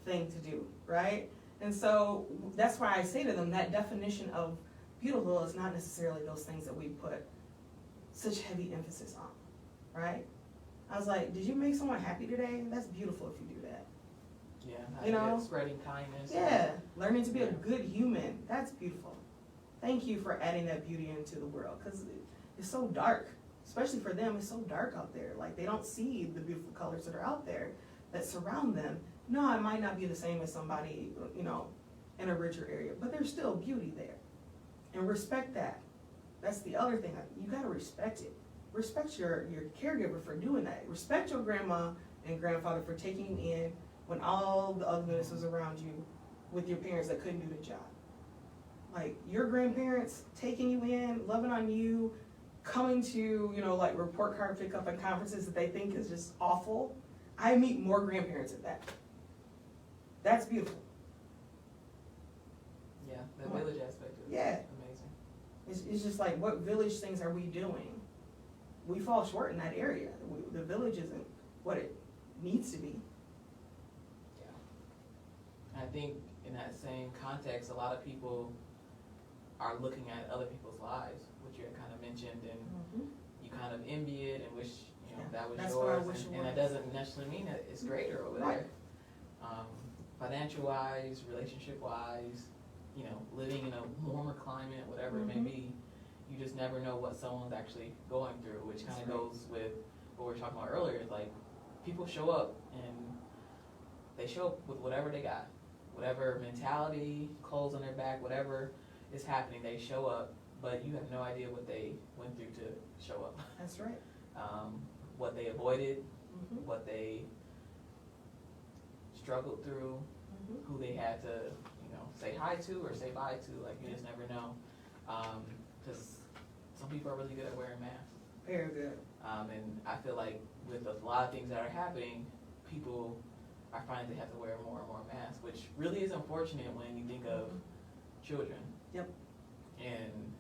thing to do, right? And so that's why I say to them that definition of beautiful is not necessarily those things that we put such heavy emphasis on, right? I was like, did you make someone happy today? That's beautiful if you do that. Yeah, you know, spreading kindness. Yeah, learning to be a good human. That's beautiful. Thank you for adding that beauty into the world because it's so dark, especially for them. It's so dark out there. Like, they don't see the beautiful colors that are out there that surround them. No, it might not be the same as somebody, you know, in a richer area, but there's still beauty there. And respect that. That's the other thing. You gotta respect it. Respect your caregiver for doing that. Respect your grandma and grandfather for taking you in when all the ugliness was around you with your parents that couldn't do the job. Like, your grandparents taking you in, loving on you, coming to, you know, like, report card pickup and conferences that they think is just awful. I meet more grandparents at that. That's beautiful. Yeah, the village aspect is amazing. It's just like, what village things are we doing? We fall short in that area. The village isn't what it needs to be. Yeah. I think in that same context, a lot of people are looking at other people's lives, which you had kind of mentioned, and you kind of envy it and wish, you know, that was That's yours. what I wish it and was. that doesn't necessarily mean that it's greater over there. Financial-wise, relationship-wise, you know, living in a warmer climate, whatever it may be, you just never know what someone's actually going through, which kind of goes with what we were talking about earlier. Like, people show up and they show up with whatever they got, whatever mentality, clothes on their back, whatever is happening, they show up, but you have no idea what they went through to show up. That's right. What they avoided, what they struggled through, who they had to, you know, say hi to or say bye to. Like, you just never know. because some people are really good at wearing masks. Very good. And I feel like with a lot of things that are happening, people are finding they have to wear more and more masks, which really is unfortunate when you think of children. Yep. And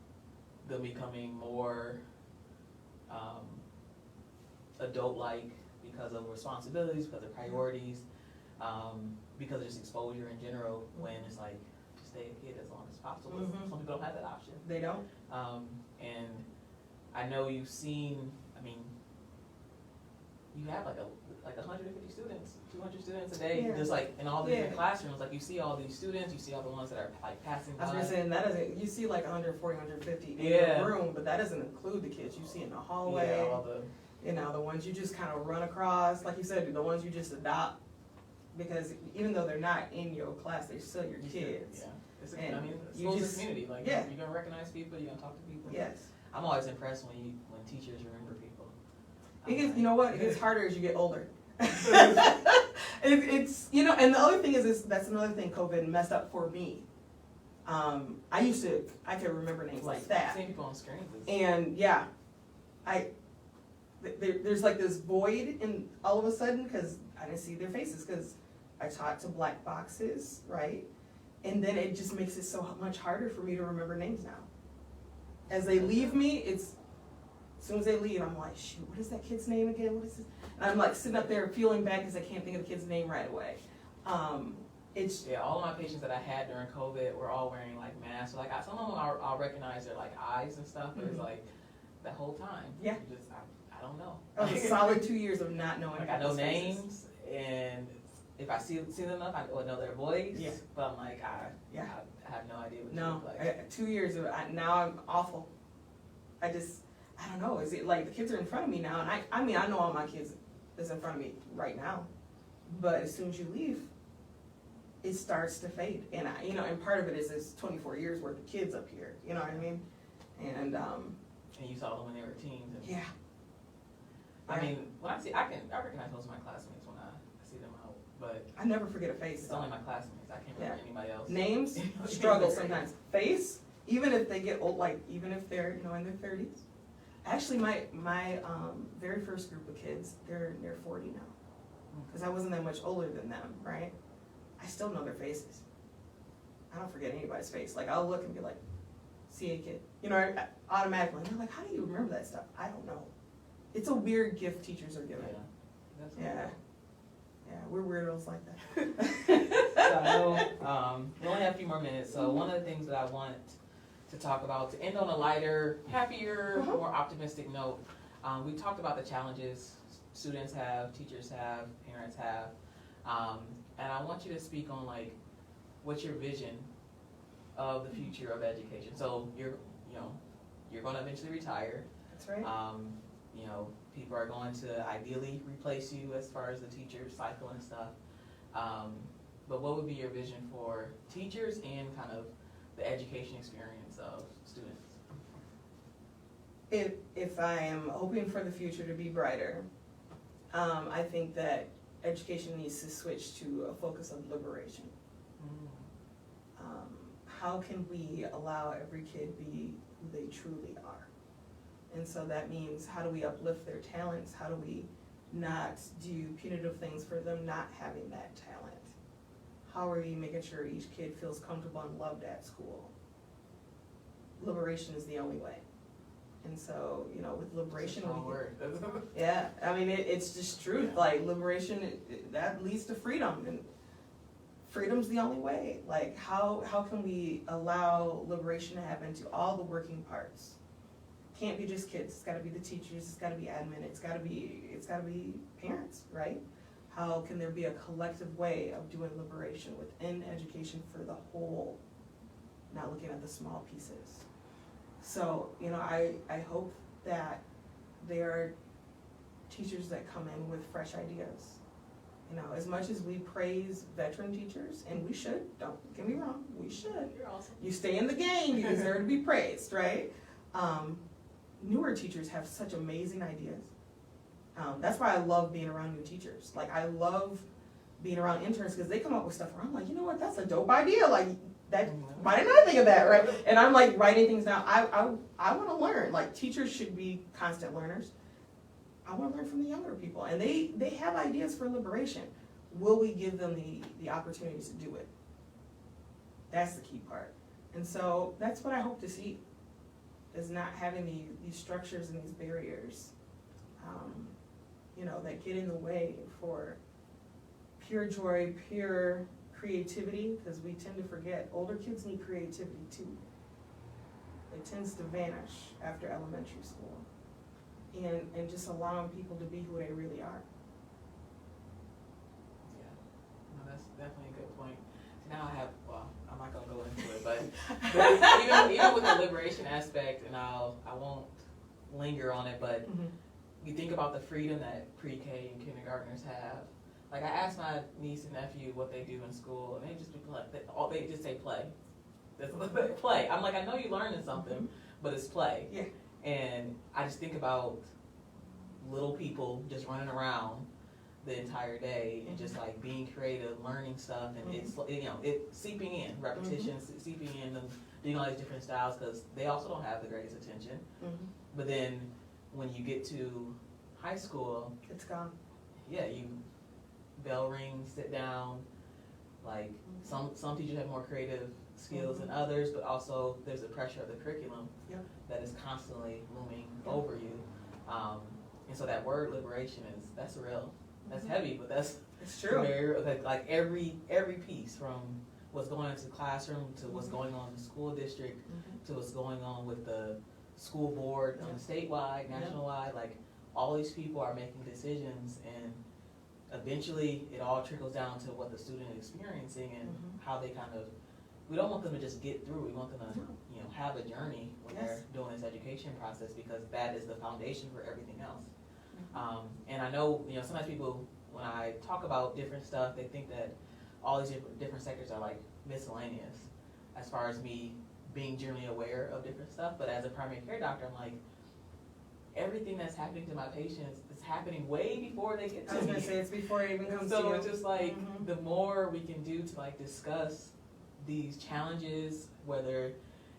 them becoming more adult-like because of responsibilities, because of priorities, because of just exposure in general, when it's like, just stay a kid as long as possible. Mhm. Some people don't have that option. They don't? And I know you've seen, I mean, you have like 150 students, 200 students a day, Yeah. just like in all the different Yeah. classrooms. Like you see all these students, you see all the ones that are like passing by. I was gonna say, and that isn't, you see like 140, 150 in Yeah. your room, but that doesn't include the kids you see in the hallway. Yeah, all the, You know, the ones you just kind of run across, like you said, the ones you just adopt, because even though they're not in your class, they're still your kids. yeah. It's And I mean, you school's just- a community. Like yeah. you're gonna recognize people, you're gonna talk to people. Yes. I'm always impressed when teachers remember people. It gets, you know what, it gets harder as you get older. It's, you know, and the other thing is that's another thing COVID messed up for me. I could remember names like that. Seeing people on screens. And yeah, there's like this void in all of a sudden, because I didn't see their faces, because I taught to black boxes, right? And then it just makes it so much harder for me to remember names now. As they leave me, as soon as they leave, I'm like, shoot, what is that kid's name again? What is this? And I'm like sitting up there feeling bad because I can't think of the kid's name right away. Yeah, all of my patients that I had during COVID were all wearing like masks. So, like some of them I'll recognize their like eyes and stuff, but it's like the whole time. Yeah. You just I don't know. That was a solid 2 years of not knowing. Like I know people's faces. names, and if I see them enough, I would know their voice. Yeah. But I'm like I have no idea what you No, look like. 2 years of now I'm awful. I don't know. Is it like the kids are in front of me now, and I mean I know all my kids is in front of me right now, but as soon as you leave, it starts to fade, and and part of it is this 24 years worth of kids up here. You know what I mean? And you saw them when they were teens. And yeah. I mean, when I recognize most of my classmates when I see them out, but I never forget a face. it's only my classmates. I can't remember anybody else. Names struggle sometimes. Face, even if they get old, like even if they're in their 30s. Actually, my very first group of kids, they're 40 now, because I wasn't that much older than them, right? I still know their faces. I don't forget anybody's face. Like I'll look and be like, "See a kid," automatically. And they're like, "How do you remember that stuff?" I don't know. It's a weird gift teachers are given. Yeah. Yeah, we're weirdos like that. So I know we only have a few more minutes. So one of the things that I want to talk about, to end on a lighter, happier, more optimistic note, we talked about the challenges students have, teachers have, parents have, and I want you to speak on like what's your vision of the future of education. So you're going to eventually retire. That's right. People are going to ideally replace you as far as the teacher cycle and stuff. But what would be your vision for teachers and kind of the education experience of students? If I am hoping for the future to be brighter, I think that education needs to switch to a focus of liberation. How can we allow every kid be who they truly are? And so that means, how do we uplift their talents? How do we not do punitive things for them not having that talent? How are we making sure each kid feels comfortable and loved at school? Liberation is the only way. And so, with liberation, yeah, I mean, it's just truth. Like liberation, that leads to freedom, and freedom's the only way. Like, how can we allow liberation to happen to all the working parts? Can't be just kids. It's got to be the teachers. It's got to be admin. It's got to be parents, right? How can there be a collective way of doing liberation within education for the whole, not looking at the small pieces? So, I hope that there are teachers that come in with fresh ideas. As much as we praise veteran teachers, and we should, don't get me wrong, we should. You're awesome. You stay in the game, you deserve to be praised, right? Newer teachers have such amazing ideas. That's why I love being around new teachers. Like, I love being around interns because they come up with stuff where I'm like, you know what, that's a dope idea. Like, why didn't I think of that, right? And I'm like writing things down. I want to learn. Like, teachers should be constant learners. I want to learn from the younger people, and they have ideas for liberation. Will we give them the opportunities to do it? That's the key part. And so that's what I hope to see, is not having these structures and these barriers, that get in the way for pure joy, pure creativity, because we tend to forget older kids need creativity too. It tends to vanish after elementary school, and just allowing people to be who they really are. Yeah, no, that's definitely a good point. Now I'm not gonna go into it, but even with the liberation aspect, and I won't linger on it, but you think about the freedom that pre-K and kindergartners have. Like, I asked my niece and nephew what they do in school, and they just say play. Play. I'm like, I know you're learning something, but it's play. Yeah. And I just think about little people just running around the entire day and just like being creative, learning stuff, and it's seeping in, repetitions, seeping in, and doing all these different styles, because they also don't have the greatest attention. But then when you get to high school, it's gone. Yeah, bell rings, sit down. Like some teachers have more creative skills than others, but also there's the pressure of the curriculum that is constantly looming over you. And so that word liberation that's real. That's heavy, but it's true. Very, like every piece, from what's going on into the classroom to what's going on in the school district to what's going on with the school board on the statewide, national-wide, like all these people are making decisions, and eventually it all trickles down to what the student is experiencing and how they we don't want them to just get through. We want them to, have a journey when they're doing this education process, because that is the foundation for everything else. And I know, sometimes people, when I talk about different stuff, they think that all these different sectors are like miscellaneous as far as me being generally aware of different stuff. But as a primary care doctor, I'm like, everything that's happening to my patients is happening way before they get to me. I was going to say, it's before it even comes to you. So it's just like, the more we can do to like discuss these challenges, whether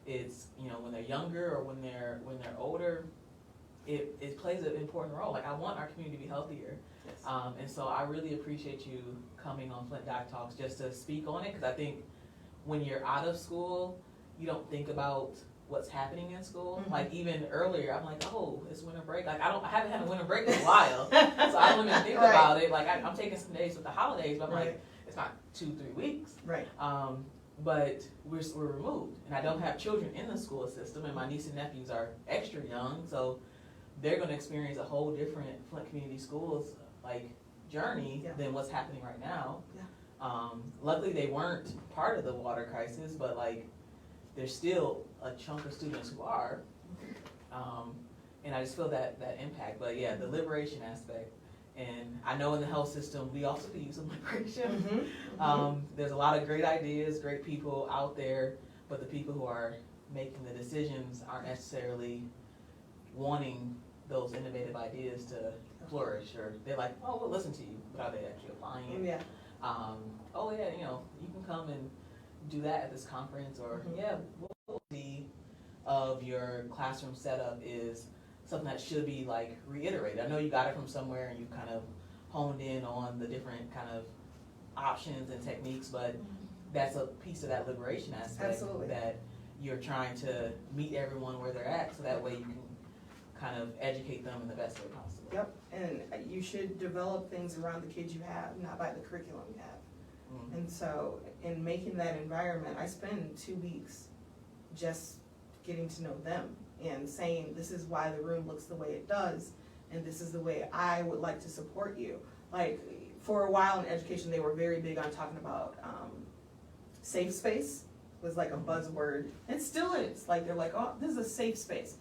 it's, when they're younger or when they're older, it plays an important role. Like, I want our community to be healthier. Yes. And so I really appreciate you coming on Flint Doc Talks just to speak on it, because I think when you're out of school, you don't think about what's happening in school. Like, even earlier, I'm like, oh, it's winter break. Like, I haven't had a winter break in a while, so I don't even think about it. Like, I'm taking some days with the holidays, but I'm like, it's not 2-3 weeks. Right. But we're removed, and I don't have children in the school system, and my niece and nephews are extra young, so they're going to experience a whole different Flint Community Schools journey than what's happening right now. Luckily, they weren't part of the water crisis, but there's still a chunk of students who are, and I just feel that impact. But yeah, the liberation aspect, and I know in the health system we also could use some liberation. There's a lot of great ideas, great people out there, but the people who are making the decisions aren't necessarily wanting those innovative ideas to flourish, or they're like, oh, we'll listen to you, but are they actually applying it? Oh yeah, you can come and do that at this conference, or what of your classroom setup is something that should be reiterated. I know you got it from somewhere and you kind of honed in on the different kind of options and techniques, but that's a piece of that liberation aspect that you're trying to meet everyone where they're at, so that way you can kind of educate them in the best way possible. Yep, and you should develop things around the kids you have, not by the curriculum you have. And so in making that environment, I spend 2 weeks just getting to know them and saying, this is why the room looks the way it does, and this is the way I would like to support you. For a while in education, they were very big on talking about safe space was a buzzword. It still is. They're like, oh, this is a safe space.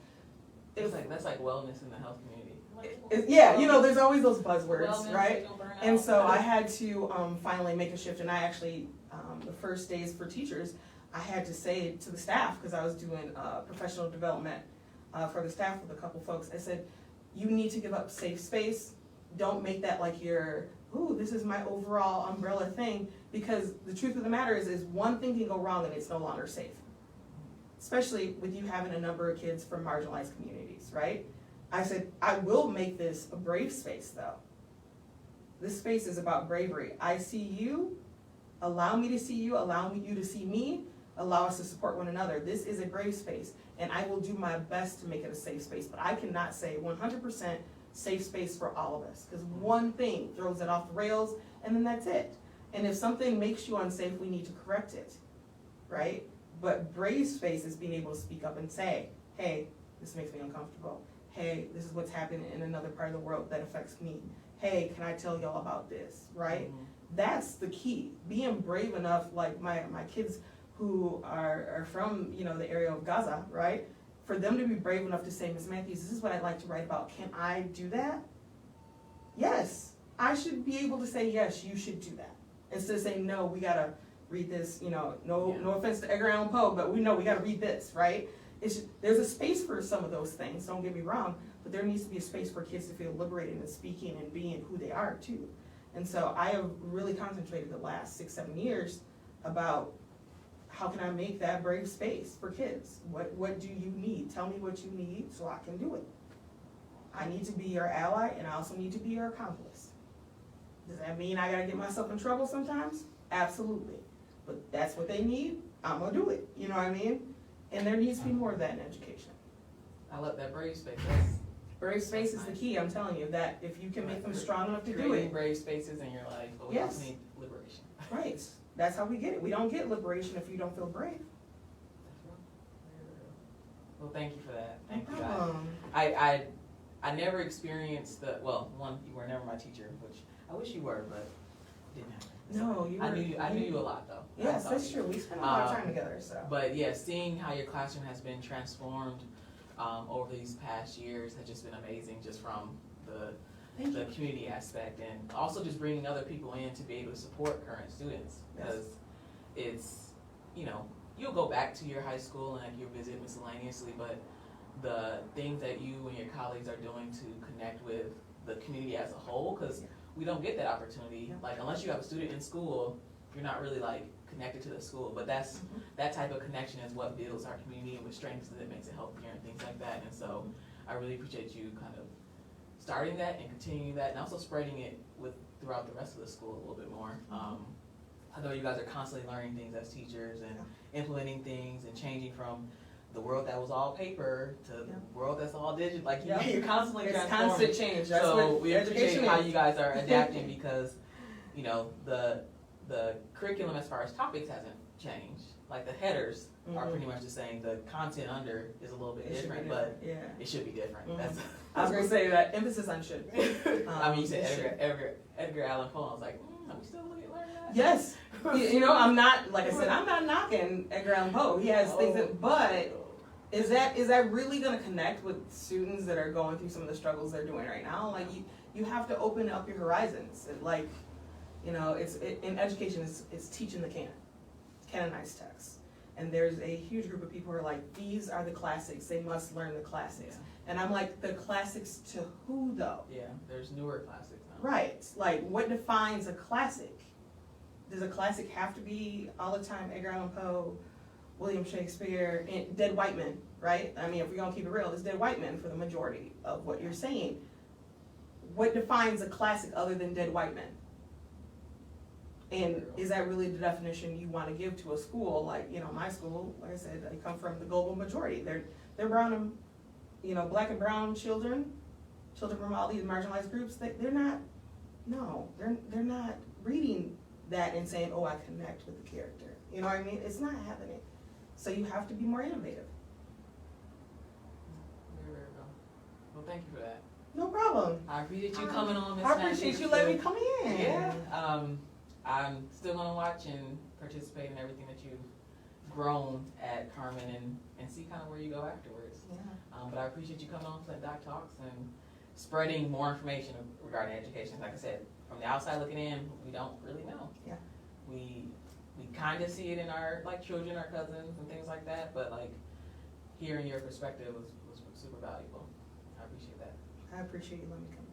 That's like wellness in the health community. There's always those buzzwords, wellness, right? And so I had to finally make a shift, and I actually, the first days for teachers, I had to say to the staff, because I was doing professional development for the staff with a couple folks, I said, you need to give up safe space. Don't make that your ooh, this is my overall umbrella thing, because the truth of the matter is one thing can go wrong and it's no longer safe. Especially with you having a number of kids from marginalized communities, right? I said, I will make this a brave space though. This space is about bravery. I see you, allow me to see you, allow you to see me, allow us to support one another. This is a brave space, and I will do my best to make it a safe space, but I cannot say 100% safe space for all of us, because one thing throws it off the rails, and then that's it. And if something makes you unsafe, we need to correct it, right? But brave space is being able to speak up and say, hey, this makes me uncomfortable. Hey, this is what's happening in another part of the world that affects me. Hey, can I tell y'all about this, right? Mm-hmm. That's the key. Being brave enough, like my kids who are from, the area of Gaza, right? For them to be brave enough to say, Ms. Mathews, this is what I'd like to write about. Can I do that? Yes, I should be able to say, yes, you should do that. Instead of saying, no, we gotta read this, no offense to Edgar Allan Poe, but we know we gotta read this, right? There's a space for some of those things, don't get me wrong, but there needs to be a space for kids to feel liberated and speaking and being who they are too. And so I have really concentrated the last 6-7 years about how can I make that brave space for kids? What do you need? Tell me what you need so I can do it. I need to be your ally, and I also need to be your accomplice. Does that mean I gotta get myself in trouble sometimes? Absolutely. But that's what they need, I'm gonna do it. You know what I mean? And there needs to be more of that in education. I love that brave space. Brave space is the key, I'm telling you, that if you can make them strong enough to do Creating it. brave spaces in your life, but we also need liberation. Right. That's how we get it. We don't get liberation if you don't feel brave. Well, thank you for that. Thank you. I never experienced one, you were never my teacher, which I wish you were, but didn't happen. No, you were. I knew you a lot though. Yes, that's true. We spent a lot of time together, so. But yeah, seeing how your classroom has been transformed over these past years has just been amazing, just from the community aspect, and also just bringing other people in to be able to support current students, because it's, you'll go back to your high school and you'll visit miscellaneously, but the things that you and your colleagues are doing to connect with the community as a whole, because we don't get that opportunity. Like, unless you have a student in school, you're not really connected to the school, but that type of connection is what builds our community and what strengthens it, makes it healthier and things like that. And so I really appreciate you kind of starting that and continuing that, and also spreading it throughout the rest of the school a little bit more. I know you guys are constantly learning things as teachers and implementing things and changing from the world that was all paper to the world that's all digital. You're constantly transforming. Constant change. That's so what we appreciate how you guys are adapting, because the curriculum as far as topics hasn't changed. Like, the headers are pretty much the same. The content under is a little bit different, but it should be different. I was going to say that emphasis on should. I mean, you said Edgar Allan Poe. I was like, are we still learning that? Yes. I'm not, like I said, I'm not knocking Edgar Allan Poe. He has things but is that really going to connect with students that are going through some of the struggles they're doing right now? Like, you have to open up your horizons. In education, it's teaching the canonized texts. And there's a huge group of people who are like, these are the classics. They must learn the classics. Yeah. And I'm like, the classics to who, though? Yeah, there's newer classics now. Right. Like, what defines a classic? Does a classic have to be all the time Edgar Allan Poe, William Shakespeare, and dead white men, right? I mean, if we're going to keep it real, it's dead white men for the majority of what you're saying. What defines a classic other than dead white men? And is that really the definition you want to give to a school? Like, my school, like I said, I come from the global majority. They're brown and, black and brown children from all these marginalized groups. They're not reading that and saying, oh, I connect with the character. You know what I mean? It's not happening. So you have to be more innovative. Well, thank you for that. No problem. I appreciate you coming on, Ms. I appreciate you letting me come in. Yeah. I'm still going to watch and participate in everything that you've grown at Carmen and see kind of where you go afterwards. Yeah. But I appreciate you coming on Flint Doc Talks and spreading more information regarding education. Like I said, from the outside looking in, we don't really know. Yeah. We kind of see it in our children, our cousins, and things like that. But hearing your perspective was super valuable. I appreciate that. I appreciate you letting me come.